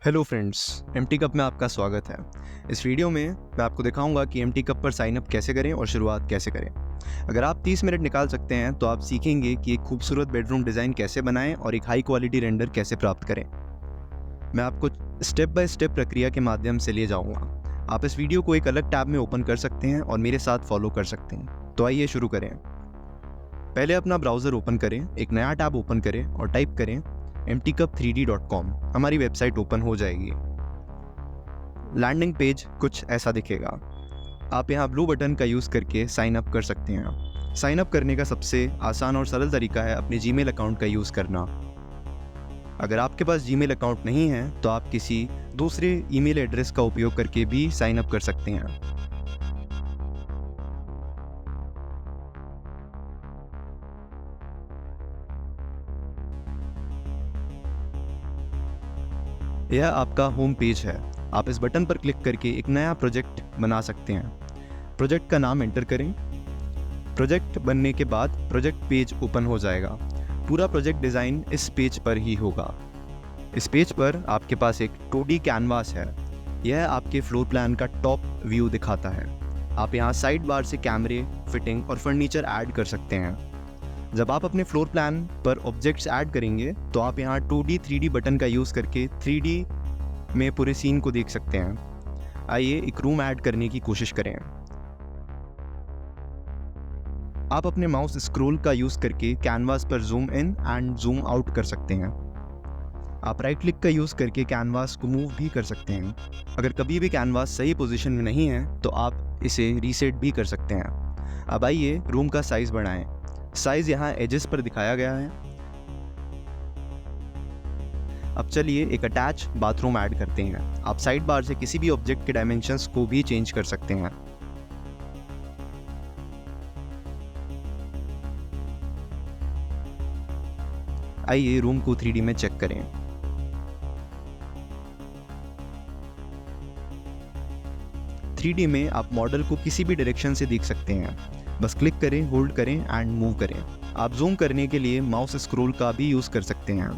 Hello friends, empty cup में आपका स्वागत है। इस वीडियो में मैं आपको दिखाऊंगा कि एम्प्टी कप पर साइन अप कैसे करें और शुरुआत कैसे करें। अगर आप 30 मिनट निकाल सकते हैं तो आप सीखेंगे कि एक खूबसूरत बेडरूम डिज़ाइन कैसे बनाएं और एक हाई क्वालिटी रेंडर कैसे प्राप्त करें। मैं आपको स्टेप बाय स्टेप प्रक्रिया के माध्यम से ले जाऊँगा। आप इस वीडियो को एक अलग टैब में ओपन कर सकते हैं और मेरे साथ फॉलो कर सकते हैं। तो आइए शुरू करें। पहले अपना ब्राउज़र ओपन करें, एक नया टैब ओपन करें और टाइप करें emptycup3d.com। हमारी वेबसाइट ओपन हो जाएगी। लैंडिंग पेज कुछ ऐसा दिखेगा। आप यहाँ ब्लू बटन का यूज़ करके साइन अप कर सकते हैं। साइन अप करने का सबसे आसान और सरल तरीका है अपने जीमेल अकाउंट का यूज़ करना। अगर आपके पास जीमेल अकाउंट नहीं है तो आप किसी दूसरे ईमेल एड्रेस का उपयोग करके भी साइन अप कर सकते हैं। यह आपका होम पेज है। आप इस बटन पर क्लिक करके एक नया प्रोजेक्ट बना सकते हैं। प्रोजेक्ट का नाम एंटर करें। प्रोजेक्ट बनने के बाद प्रोजेक्ट पेज ओपन हो जाएगा। पूरा प्रोजेक्ट डिज़ाइन इस पेज पर ही होगा। इस पेज पर आपके पास एक 2D कैनवास है। यह आपके फ्लोर प्लान का टॉप व्यू दिखाता है। आप यहाँ साइड बार से कैमरे, फिटिंग और फर्नीचर ऐड कर सकते हैं। जब आप अपने फ्लोर प्लान पर ऑब्जेक्ट्स ऐड करेंगे तो आप यहाँ 2D 3D बटन का यूज़ करके 3D में पूरे सीन को देख सकते हैं। आइए एक रूम ऐड करने की कोशिश करें। आप अपने माउस स्क्रॉल का यूज़ करके कैनवास पर zoom in and zoom out कर सकते हैं। आप राइट क्लिक का यूज़ करके कैनवास को मूव भी कर सकते हैं। अगर कभी भी कैनवास सही पोजीशन में नहीं है तो आप इसे रीसेट भी कर सकते हैं। अब आइए रूम का साइज़ बढ़ाएं। साइज यहाँ एजेस पर दिखाया गया है। अब चलिए एक अटैच बाथरूम ऐड करते हैं। आप साइड बार से किसी भी ऑब्जेक्ट के डायमेंशंस को भी चेंज कर सकते हैं। आइए रूम को 3D में चेक करें। थ्री में आप मॉडल को किसी भी डायरेक्शन से देख सकते हैं। बस क्लिक करें, होल्ड करें एंड मूव करें। आप जूम करने के लिए माउस स्क्रॉल का भी यूज़ कर सकते हैं।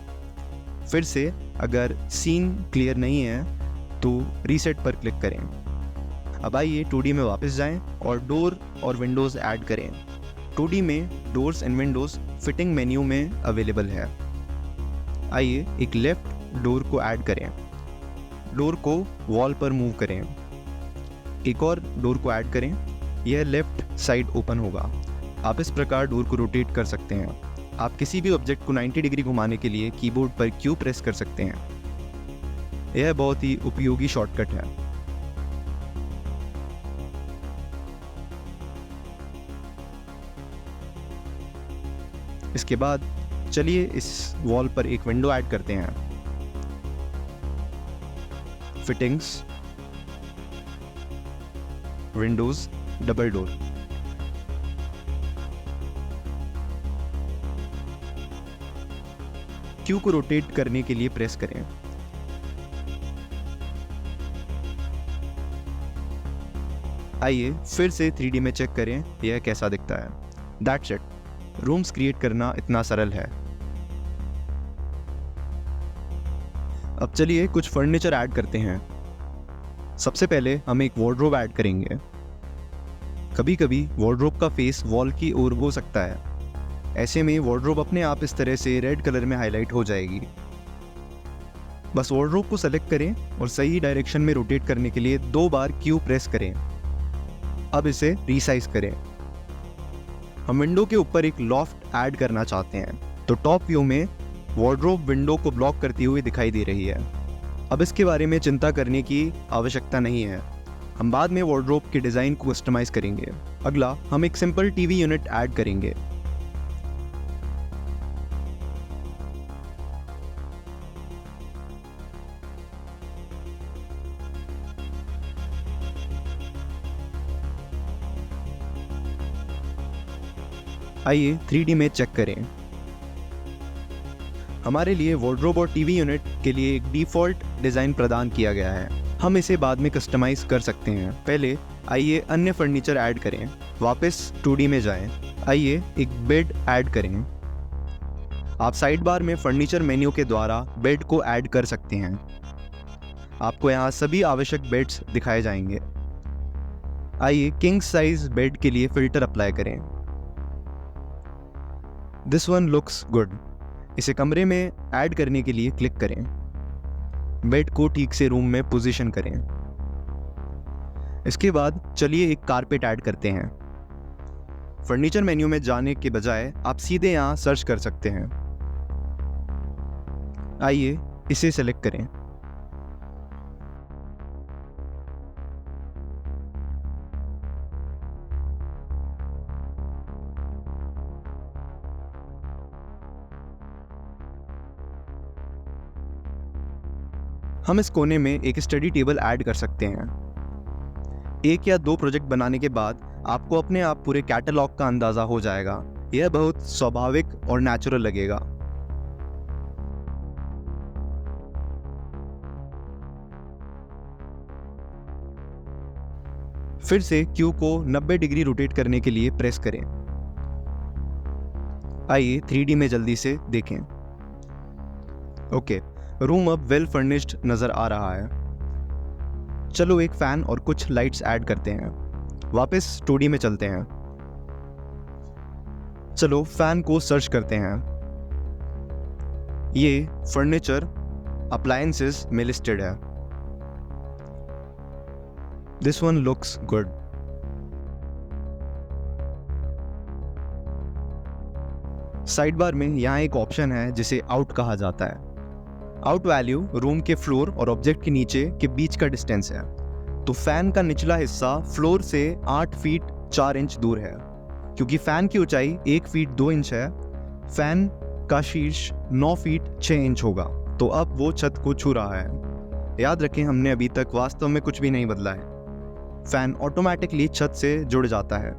फिर से अगर सीन क्लियर नहीं है तो रीसेट पर क्लिक करें। अब आइए 2D में वापस जाएं और डोर और विंडोज़ ऐड करें। 2D में doors and Windows fitting menu में अवेलेबल है। आइए एक लेफ्ट डोर को ऐड करें। डोर को वॉल पर मूव करें। एक और डोर को ऐड करें। यह लेफ्ट साइड ओपन होगा। आप इस प्रकार डोर को रोटेट कर सकते हैं। आप किसी भी ऑब्जेक्ट को 90 डिग्री घुमाने के लिए कीबोर्ड पर Q प्रेस कर सकते हैं। यह बहुत ही उपयोगी शॉर्टकट है। इसके बाद चलिए इस वॉल पर एक विंडो ऐड करते हैं। Fittings, Windows, double door. Q को रोटेट करने के लिए प्रेस करें। आइए फिर से 3D में चेक करें यह कैसा दिखता है। That's it. रूम्स क्रिएट करना इतना सरल है। अब चलिए कुछ फर्नीचर ऐड करते हैं। सबसे पहले हम एक वार्डरोब ऐड करेंगे। कभी कभी वार्डरोब का फेस वॉल की ओर हो सकता है। ऐसे में वार्डरोब अपने आप इस तरह से रेड कलर में हाईलाइट हो जाएगी। बस वार्डरोब को सेलेक्ट करें और सही डायरेक्शन में रोटेट करने के लिए 2 बार Q प्रेस करें। अब इसे रीसाइज करें। हम विंडो के ऊपर एक लॉफ्ट ऐड करना चाहते हैं तो टॉप व्यू में वार्डरोब विंडो को ब्लॉक करती हुई दिखाई दे रही है। अब इसके बारे में चिंता करने की आवश्यकता नहीं है। हम बाद में वार्डरोब के डिज़ाइन को कस्टमाइज करेंगे। अगला हम एक सिंपल टीवी यूनिट ऐड करेंगे। आइए 3D में चेक करें। हमारे लिए वार्डरोब और टीवी यूनिट के लिए एक डिफ़ॉल्ट डिज़ाइन प्रदान किया गया है। हम इसे बाद में कस्टमाइज कर सकते हैं। पहले आइए अन्य फर्नीचर ऐड करें। वापस 2D में जाएं। आइए एक बेड ऐड करें। आप साइड बार में फर्नीचर मेन्यू के द्वारा बेड को ऐड कर सकते हैं। आपको यहाँ सभी आवश्यक बेड्स दिखाए जाएंगे। आइए किंग साइज बेड के लिए फिल्टर अप्लाई करें। This one looks good. इसे कमरे में ऐड करने के लिए क्लिक करें। बेड को ठीक से रूम में पोजीशन करें। इसके बाद चलिए एक कारपेट ऐड करते हैं। फर्नीचर मेन्यू में जाने के बजाय आप सीधे यहाँ सर्च कर सकते हैं। आइए इसे सेलेक्ट करें। हम इस कोने में एक स्टडी टेबल ऐड कर सकते हैं। 1 या 2 प्रोजेक्ट बनाने के बाद आपको अपने आप पूरे कैटलॉग का अंदाजा हो जाएगा। यह बहुत स्वाभाविक और नेचुरल लगेगा। फिर से क्यू को 90 डिग्री रोटेट करने के लिए प्रेस करें। आइए 3D में जल्दी से देखें। ओके, रूम अब वेल फर्निश्ड नजर आ रहा है। चलो एक फैन और कुछ लाइट्स ऐड करते हैं। वापस 2D में चलते हैं। चलो फैन को सर्च करते हैं। ये फर्नीचर अप्लायंसेस में लिस्टेड है। This one looks good. Side bar में यहाँ एक ऑप्शन है जिसे आउट कहा जाता है। आउट वैल्यू रूम के फ्लोर और ऑब्जेक्ट के नीचे के बीच का डिस्टेंस है। तो फैन का निचला हिस्सा फ्लोर से 8 फीट 4 इंच दूर है। क्योंकि फैन की ऊंचाई 1 फीट 2 इंच है, फैन का शीर्ष 9 फीट 6 इंच होगा। तो अब वो छत को छू रहा है। याद रखें, हमने अभी तक वास्तव में कुछ भी नहीं बदला है। फैन ऑटोमेटिकली छत से जुड़ जाता है।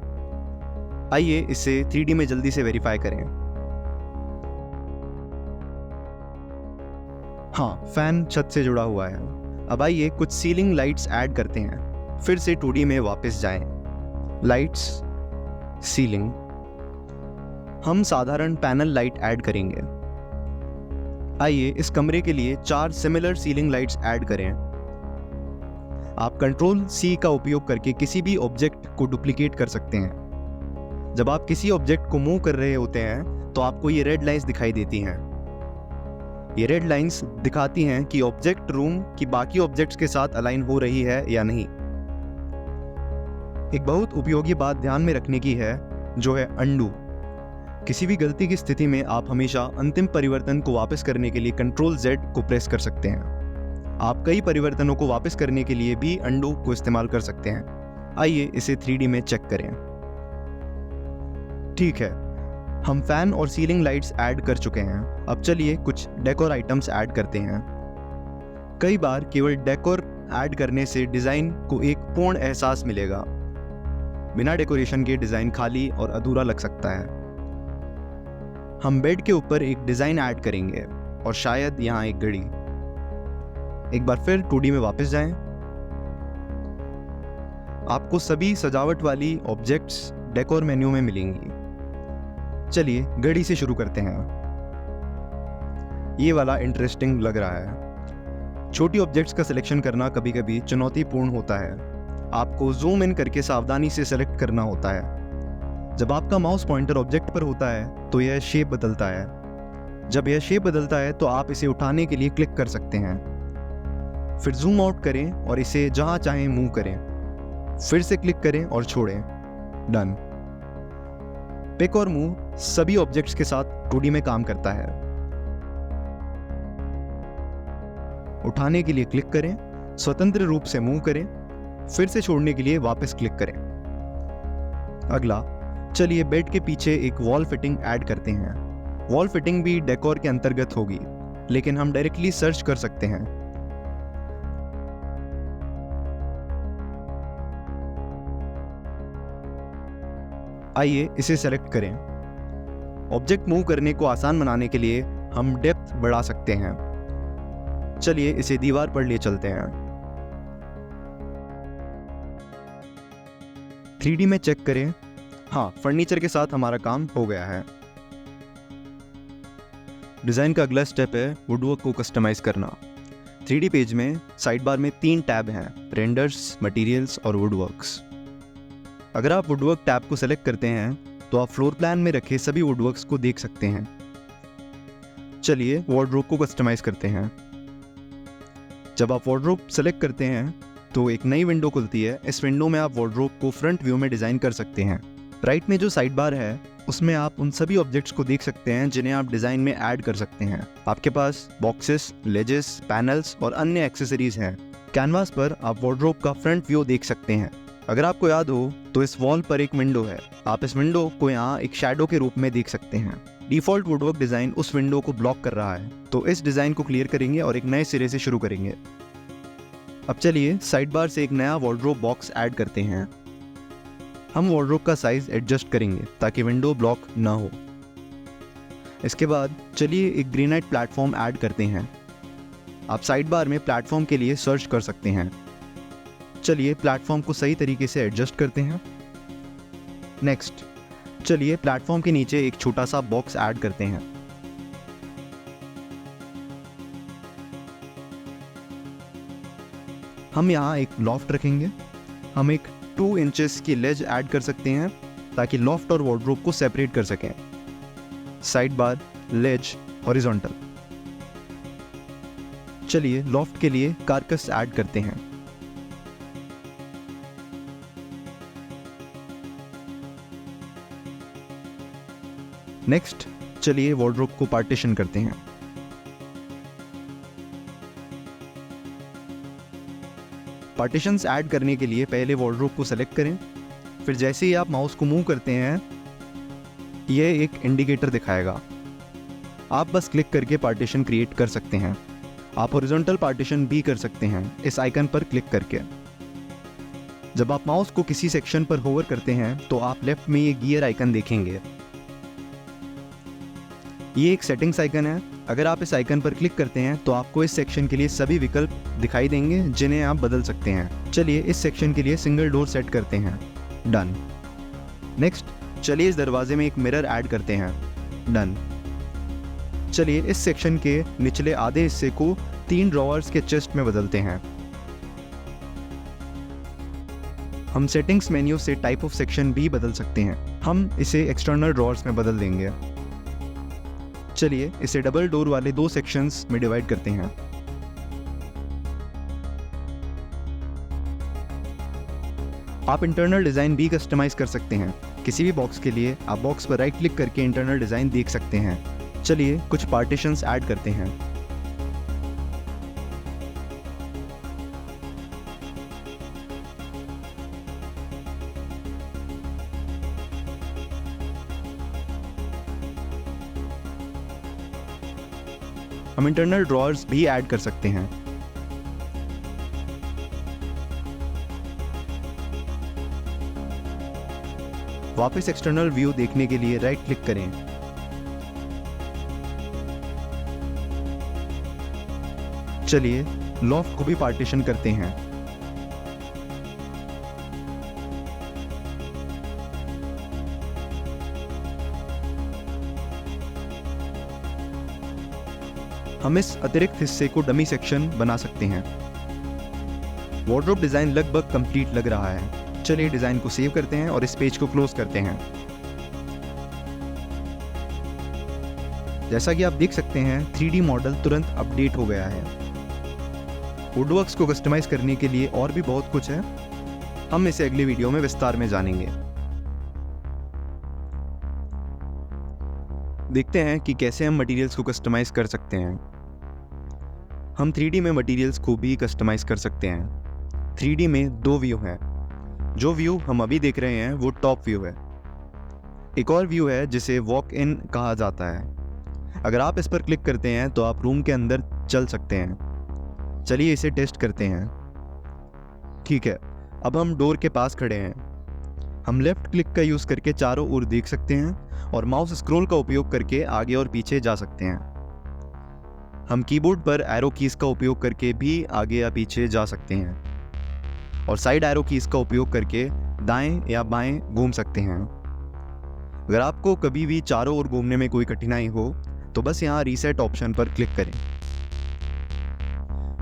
आइए इसे 3D में जल्दी से वेरीफाई करें। हाँ, फैन छत से जुड़ा हुआ है। अब आइए कुछ सीलिंग लाइट्स ऐड करते हैं। फिर से 2D में वापस जाएं। Lights, ceiling. हम साधारण पैनल लाइट ऐड करेंगे। आइए इस कमरे के लिए 4 सिमिलर सीलिंग लाइट्स ऐड करें। आप कंट्रोल C का उपयोग करके किसी भी ऑब्जेक्ट को डुप्लीकेट कर सकते हैं। जब आप किसी ऑब्जेक्ट को मूव कर रहे होते हैं तो आपको ये रेड लाइंस दिखाई देती हैं। ये रेड लाइंस दिखाती हैं कि ऑब्जेक्ट रूम की बाकी ऑब्जेक्ट्स के साथ अलाइन हो रही है या नहीं। एक बहुत उपयोगी बात ध्यान में रखने की है, जो है अंडू। किसी भी गलती की स्थिति में आप हमेशा अंतिम परिवर्तन को वापस करने के लिए कंट्रोल Z को प्रेस कर सकते हैं। आप कई परिवर्तनों को वापस करने के लिए भी अंडू को इस्तेमाल कर सकते हैं। आइए इसे 3D में चेक करें। ठीक है, हम फैन और सीलिंग लाइट्स ऐड कर चुके हैं। अब चलिए कुछ डेकोर आइटम्स ऐड करते हैं। कई बार केवल डेकोर ऐड करने से डिज़ाइन को एक पूर्ण एहसास मिलेगा। बिना डेकोरेशन के डिज़ाइन खाली और अधूरा लग सकता है। हम बेड के ऊपर एक डिज़ाइन ऐड करेंगे और शायद यहाँ एक घड़ी। एक बार फिर 2D में वापस जाएं। आपको सभी सजावट वाली ऑब्जेक्ट्स डेकोर मेन्यू में मिलेंगी। चलिए घड़ी से शुरू करते हैं। ये वाला इंटरेस्टिंग लग रहा है। छोटी ऑब्जेक्ट्स का सिलेक्शन करना कभी कभी चुनौतीपूर्ण होता है। आपको जूम इन करके सावधानी से सेलेक्ट करना होता है। जब आपका माउस पॉइंटर ऑब्जेक्ट पर होता है तो यह शेप बदलता है। जब यह शेप बदलता है तो आप इसे उठाने के लिए क्लिक कर सकते हैं। फिर जूम आउट करें और इसे जहां चाहें मूव करें। फिर से क्लिक करें और छोड़ें। डन। पिक और मूव सभी ऑब्जेक्ट्स के साथ 2D में काम करता है। उठाने के लिए क्लिक करें, स्वतंत्र रूप से मूव करें, फिर से छोड़ने के लिए वापस क्लिक करें। अगला, चलिए बेड के पीछे एक वॉल फिटिंग ऐड करते हैं। वॉल फिटिंग भी डेकोर के अंतर्गत होगी, लेकिन हम डायरेक्टली सर्च कर सकते हैं। आइए इसे सेलेक्ट करें। ऑब्जेक्ट मूव करने को आसान बनाने के लिए हम डेप्थ बढ़ा सकते हैं। चलिए इसे दीवार पर ले चलते हैं। 3D में चेक करें। हाँ, फर्नीचर के साथ हमारा काम हो गया है। डिज़ाइन का अगला स्टेप है वुडवर्क को कस्टमाइज करना। 3D पेज में साइड बार में 3 टैब हैं, रेंडर्स, मटेरियल्स और वुडवर्क्स। अगर आप वुडवर्क टैब को सेलेक्ट करते हैं तो आप फ्लोर प्लान में रखे सभी वुडवर्क्स को देख सकते हैं। चलिए वार्डरोब को कस्टमाइज करते हैं। जब आप वार्डरोब सेलेक्ट करते हैं तो एक नई विंडो खुलती है। इस विंडो में आप वार्डरोब को फ्रंट व्यू में डिज़ाइन कर सकते हैं। राइट में जो साइड बार है उसमें आप उन सभी ऑब्जेक्ट्स को देख सकते हैं जिन्हें आप डिज़ाइन में ऐड कर सकते हैं। आपके पास बॉक्सेस, लेजेस, पैनल्स और अन्य एक्सेसरीज हैं। कैनवास पर आप वार्डरोब का फ्रंट व्यू देख सकते हैं। अगर आपको याद हो तो इस वॉल पर एक विंडो है। आप इस विंडो को यहाँ एक शैडो के रूप में देख सकते हैं। डिफ़ॉल्ट वुडवर्क डिज़ाइन उस विंडो को ब्लॉक कर रहा है, तो इस डिज़ाइन को क्लियर करेंगे और एक नए सिरे से शुरू करेंगे। अब चलिए साइड बार से एक नया वार्डरोब बॉक्स ऐड करते हैं। हम वार्डरोब का साइज एडजस्ट करेंगे ताकि विंडो ब्लॉक ना हो। इसके बाद चलिए एक ग्रेनाइट प्लेटफॉर्म ऐड करते हैं। आप साइड बार में प्लेटफॉर्म के लिए सर्च कर सकते हैं। चलिए प्लेटफॉर्म को सही तरीके से एडजस्ट करते हैं। नेक्स्ट, चलिए प्लेटफॉर्म के नीचे एक छोटा सा बॉक्स ऐड करते हैं। हम यहाँ एक लॉफ्ट रखेंगे। हम एक 2 इंचेस की लेज ऐड कर सकते हैं ताकि लॉफ्ट और वार्डरोब को सेपरेट कर सकें। साइड बार, लेज, हॉरिजॉन्टल। चलिए लॉफ्ट के लिए कारकस ऐड करते हैं। नेक्स्ट, चलिए वार्डरोब को पार्टीशन करते हैं। पार्टीशंस ऐड करने के लिए पहले वार्डरोब को सेलेक्ट करें। फिर जैसे ही आप माउस को मूव करते हैं यह एक इंडिकेटर दिखाएगा। आप बस क्लिक करके पार्टीशन क्रिएट कर सकते हैं। आप हॉरिजॉन्टल पार्टीशन भी कर सकते हैं इस आइकन पर क्लिक करके। जब आप माउस को किसी सेक्शन पर होवर करते हैं तो आप लेफ्ट में ये गियर आइकन देखेंगे। ये एक सेटिंग्स आइकन है। अगर आप इस आइकन पर क्लिक करते हैं तो आपको इस सेक्शन के लिए सभी विकल्प दिखाई देंगे जिन्हें आप बदल सकते हैं। चलिए इस सेक्शन के लिए सिंगल डोर सेट करते हैं। डन। नेक्स्ट, चलिए इस दरवाजे में एक मिरर ऐड करते हैं। डन। चलिए इस सेक्शन के निचले आधे हिस्से को 3 ड्रॉवर्स के चेस्ट में बदलते हैं। हम सेटिंग्स मेन्यू से टाइप ऑफ सेक्शन भी बदल सकते हैं। हम इसे एक्सटर्नल ड्रॉवर्स में बदल देंगे। चलिए इसे डबल डोर वाले 2 सेक्शंस में डिवाइड करते हैं। आप इंटरनल डिज़ाइन भी कस्टमाइज कर सकते हैं। किसी भी बॉक्स के लिए आप बॉक्स पर राइट क्लिक करके इंटरनल डिज़ाइन देख सकते हैं। चलिए कुछ पार्टीशंस ऐड करते हैं। हम इंटरनल ड्रॉअर्स भी ऐड कर सकते हैं। वापस एक्सटर्नल व्यू देखने के लिए राइट क्लिक करें। चलिए लॉफ्ट को भी पार्टीशन करते हैं। हम इस अतिरिक्त हिस्से को डमी सेक्शन बना सकते हैं। वार्डरोब डिज़ाइन लगभग कंप्लीट लग रहा है। चलिए डिज़ाइन को सेव करते हैं और इस पेज को क्लोज करते हैं। जैसा कि आप देख सकते हैं 3D मॉडल तुरंत अपडेट हो गया है। वुडवर्क्स को कस्टमाइज करने के लिए और भी बहुत कुछ है। हम इसे अगली वीडियो में विस्तार में जानेंगे। देखते हैं कि कैसे हम मटेरियल्स को कस्टमाइज कर सकते हैं। हम 3D में मटेरियल्स को भी कस्टमाइज कर सकते हैं। 3D में 2 व्यू हैं। जो व्यू हम अभी देख रहे हैं वो टॉप व्यू है। एक और व्यू है जिसे वॉक इन कहा जाता है। अगर आप इस पर क्लिक करते हैं तो आप रूम के अंदर चल सकते हैं। चलिए इसे टेस्ट करते हैं। ठीक है, अब हम डोर के पास खड़े हैं। हम लेफ्ट क्लिक का यूज़ करके चारों ओर देख सकते हैं और माउस स्क्रॉल का उपयोग करके आगे और पीछे जा सकते हैं। हम कीबोर्ड पर एरो कीज़ का उपयोग करके भी आगे या पीछे जा सकते हैं और साइड एरो कीज़ का उपयोग करके दाएं या बाएं घूम सकते हैं। अगर आपको कभी भी चारों ओर घूमने में कोई कठिनाई हो तो बस यहाँ रीसेट ऑप्शन पर क्लिक करें।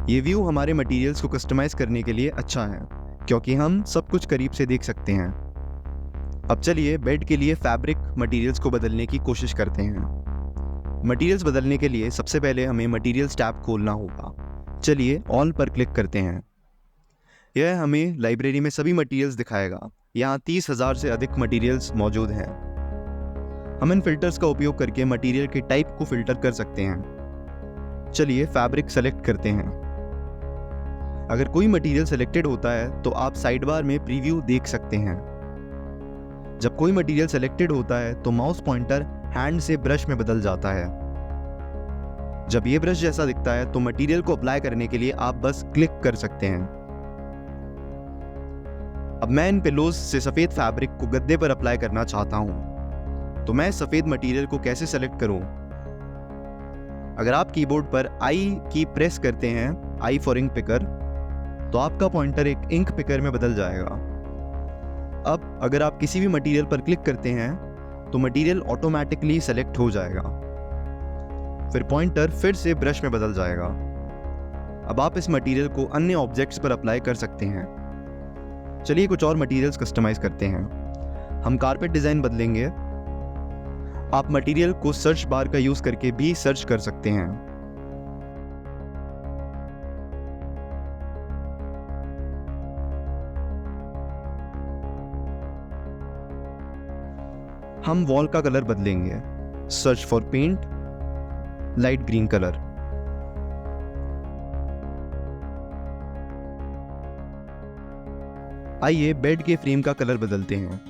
ये व्यू हमारे मटेरियल्स को कस्टमाइज करने के लिए अच्छा है क्योंकि हम सब कुछ करीब से देख सकते हैं। अब चलिए बेड के लिए फैब्रिक मटेरियल्स को बदलने की कोशिश करते हैं। मटेरियल्स बदलने के लिए सबसे पहले हमें मटेरियल्स टैब खोलना होगा। चलिए ऑल पर क्लिक करते हैं। यह हमें लाइब्रेरी में सभी मटेरियल्स दिखाएगा। यहाँ 30,000 से अधिक मटेरियल्स मौजूद हैं। हम इन फिल्टर्स का उपयोग करके मटेरियल के टाइप को फिल्टर कर सकते हैं। चलिए फैब्रिक सेलेक्ट करते हैं। अगर कोई मटेरियल सेलेक्टेड होता है तो आप साइड बार में प्रीव्यू देख सकते हैं। जब कोई मटेरियल सेलेक्टेड होता है तो माउस पॉइंटर हैंड से ब्रश में बदल जाता है। जब ये ब्रश जैसा दिखता है तो मटेरियल को अप्लाई करने के लिए आप बस क्लिक कर सकते हैं। अब मैं इन पिलोज से सफेद फैब्रिक को गद्दे पर अप्लाई करना चाहता हूं, तो मैं सफेद मटेरियल को कैसे सेलेक्ट करूं? अगर आप कीबोर्ड पर आई की प्रेस करते हैं, आई फॉर इंक पिकर, तो आपका पॉइंटर एक इंक पिकर में बदल जाएगा। अब अगर आप किसी भी मटेरियल पर क्लिक करते हैं तो मटेरियल ऑटोमेटिकली सेलेक्ट हो जाएगा। फिर पॉइंटर फिर से ब्रश में बदल जाएगा। अब आप इस मटेरियल को अन्य ऑब्जेक्ट्स पर अप्लाई कर सकते हैं। चलिए कुछ और मटेरियल्स कस्टमाइज करते हैं। हम कारपेट डिजाइन बदलेंगे। आप मटेरियल को सर्च बार का यूज करके भी सर्च कर सकते हैं। हम वॉल का कलर बदलेंगे। Search for paint, light green colour. आइए बेड के फ्रेम का कलर बदलते हैं।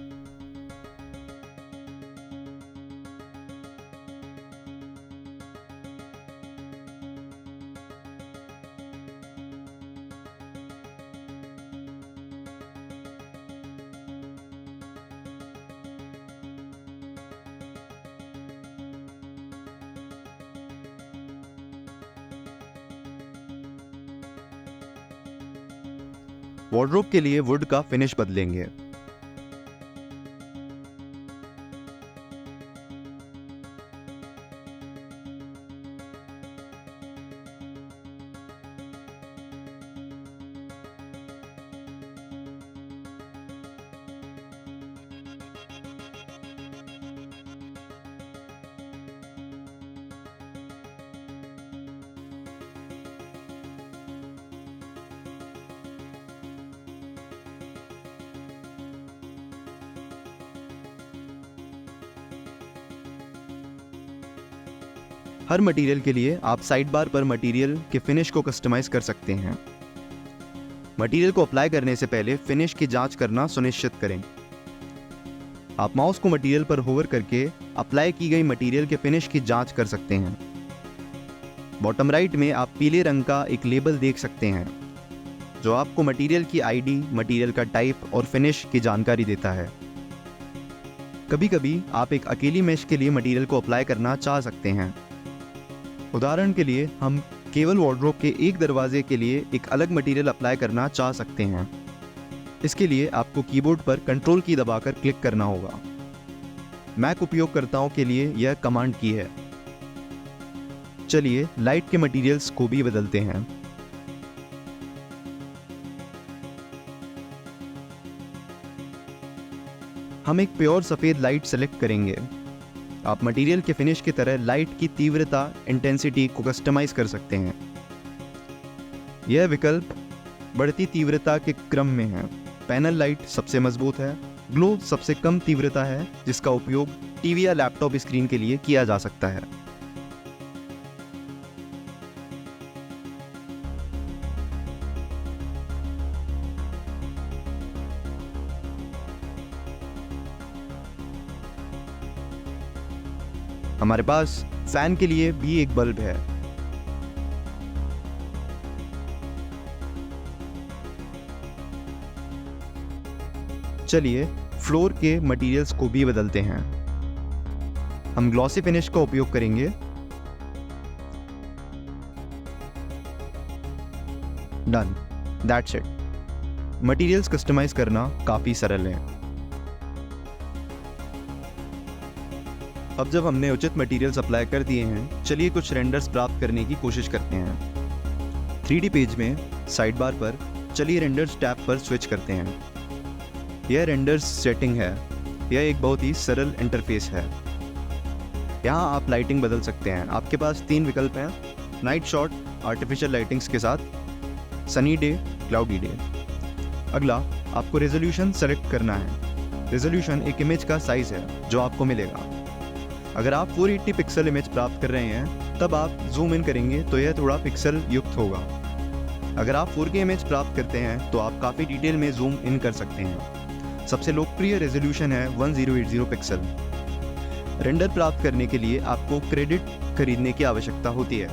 वार्डरोब के लिए वुड का फिनिश बदलेंगे। हर मटेरियल के लिए आप साइड बार पर मटेरियल के फिनिश को कस्टमाइज कर सकते हैं। मटेरियल को अप्लाई करने से पहले फिनिश की जांच करना सुनिश्चित करें। आप माउस को मटेरियल पर होवर करके अप्लाई की गई मटेरियल के फिनिश की जांच कर सकते हैं। बॉटम राइट में आप पीले रंग का एक लेबल देख सकते हैं जो आपको मटेरियल की आईडी, मटेरियल का टाइप और फिनिश की जानकारी देता है। कभी कभी आप एक अकेली मेश के लिए मटेरियल को अप्लाई करना चाह सकते हैं। उदाहरण के लिए हम केवल वार्डरोब के एक दरवाजे के लिए एक अलग मटेरियल अप्लाई करना चाह सकते हैं। इसके लिए आपको कीबोर्ड पर कंट्रोल की दबाकर क्लिक करना होगा। मैक उपयोगकर्ताओं के लिए यह कमांड की है। चलिए लाइट के मटेरियल्स को भी बदलते हैं। हम एक प्योर सफेद लाइट सेलेक्ट करेंगे। आप मटेरियल के फिनिश की तरह लाइट की तीव्रता, इंटेंसिटी को कस्टमाइज कर सकते हैं। यह विकल्प बढ़ती तीव्रता के क्रम में है। पैनल लाइट सबसे मजबूत है, ग्लो सबसे कम तीव्रता है, जिसका उपयोग टीवी या लैपटॉप स्क्रीन के लिए किया जा सकता है। हमारे पास फैन के लिए भी एक बल्ब है। चलिए फ्लोर के मटेरियल्स को भी बदलते हैं। हम ग्लॉसी फिनिश का उपयोग करेंगे। Done, that's it. Materials customise करना काफी सरल है। अब जब हमने उचित मटेरियल्स अप्लाई कर दिए हैं, चलिए कुछ रेंडर्स प्राप्त करने की कोशिश करते हैं। 3D पेज में साइड बार पर चलिए रेंडर्स टैब पर स्विच करते हैं। यह रेंडर्स सेटिंग है। यह एक बहुत ही सरल इंटरफेस है। यहाँ आप लाइटिंग बदल सकते हैं। आपके पास 3 विकल्प हैं, नाइट शॉट, आर्टिफिशियल लाइटिंग्स के साथ, सनी डे, क्लाउडी डे। अगला आपको रेजोल्यूशन सेलेक्ट करना है। रेजोल्यूशन एक इमेज का साइज है जो आपको मिलेगा। अगर आप 480 पिक्सल इमेज प्राप्त कर रहे हैं तब आप जूम इन करेंगे तो यह थोड़ा पिक्सल युक्त होगा। अगर आप 4K इमेज प्राप्त करते हैं तो आप काफ़ी डिटेल में जूम इन कर सकते हैं। सबसे लोकप्रिय रेजोल्यूशन है 1080 पिक्सल। रेंडर प्राप्त करने के लिए आपको क्रेडिट खरीदने की आवश्यकता होती है।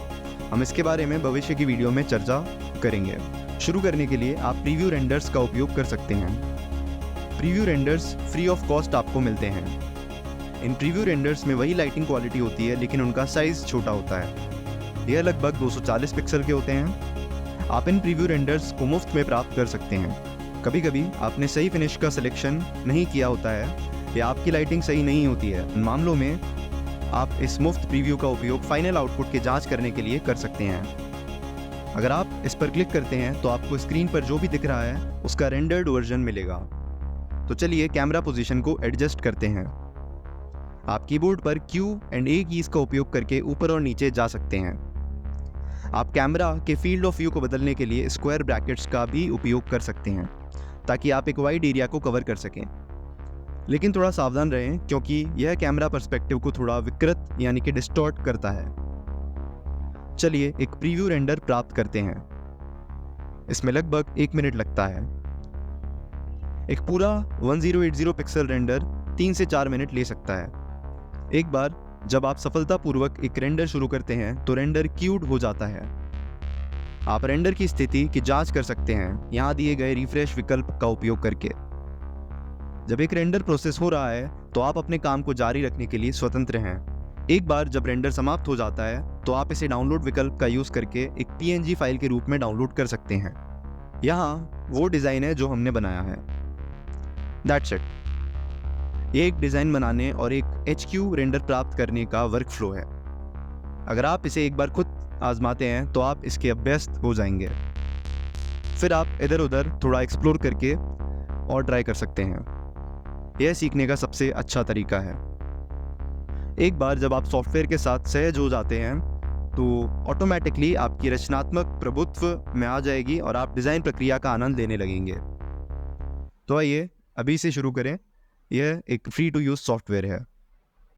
हम इसके बारे में भविष्य की वीडियो में चर्चा करेंगे। शुरू करने के लिए आप प्रीव्यू रेंडर्स का उपयोग कर सकते हैं। Preview renders free of cost आपको मिलते हैं। इन प्रीव्यू रेंडर्स में वही लाइटिंग क्वालिटी होती है लेकिन उनका साइज छोटा होता है। यह लगभग 240 पिक्सल के होते हैं। आप इन प्रीव्यू रेंडर्स को मुफ्त में प्राप्त कर सकते हैं। कभी कभी आपने सही फिनिश का सिलेक्शन नहीं किया होता है या आपकी लाइटिंग सही नहीं होती है। इन मामलों में आप इस मुफ्त प्रीव्यू का उपयोग फाइनल आउटपुट की जांच करने के लिए कर सकते हैं। अगर आप इस पर क्लिक करते हैं तो आपको स्क्रीन पर जो भी दिख रहा है उसका रेंडर्ड वर्जन मिलेगा। तो चलिए कैमरा पोजीशन को एडजस्ट करते हैं। आप कीबोर्ड पर Q एंड A कीज का उपयोग करके ऊपर और नीचे जा सकते हैं। आप कैमरा के फील्ड ऑफ व्यू को बदलने के लिए स्क्वायर ब्रैकेट्स का भी उपयोग कर सकते हैं ताकि आप एक वाइड एरिया को कवर कर सकें। लेकिन थोड़ा सावधान रहें क्योंकि यह कैमरा पर्सपेक्टिव को थोड़ा विकृत यानी कि डिस्टॉर्ट करता है। चलिए एक प्रीव्यू रेंडर प्राप्त करते हैं। इसमें लगभग 1 मिनट लगता है। एक पूरा 1080 पिक्सल रेंडर 3 से 4 मिनट ले सकता है। एक बार जब आप सफलतापूर्वक एक रेंडर शुरू करते हैं तो रेंडर क्यूड हो जाता है। आप रेंडर की स्थिति की जांच कर सकते हैं यहाँ दिए गए रिफ्रेश विकल्प का उपयोग करके। जब एक रेंडर प्रोसेस हो रहा है तो आप अपने काम को जारी रखने के लिए स्वतंत्र हैं। एक बार जब रेंडर समाप्त हो जाता है तो आप इसे डाउनलोड विकल्प का यूज करके एक PNG फाइल के रूप में डाउनलोड कर सकते हैं। यहाँ वो डिज़ाइन है जो हमने बनाया है। That's it. ये एक डिज़ाइन बनाने और एक HQ रेंडर प्राप्त करने का वर्क फ्लो है। अगर आप इसे एक बार खुद आजमाते हैं तो आप इसके अभ्यस्त हो जाएंगे। फिर आप इधर उधर थोड़ा एक्सप्लोर करके और ट्राई कर सकते हैं। यह सीखने का सबसे अच्छा तरीका है। एक बार जब आप सॉफ्टवेयर के साथ सहज हो जाते हैं तो ऑटोमेटिकली आपकी रचनात्मक प्रभुत्व में आ जाएगी और आप डिज़ाइन प्रक्रिया का आनंद लेने लगेंगे। तो आइए अभी से शुरू करें। यह एक फ्री टू यूज़ सॉफ्टवेयर है।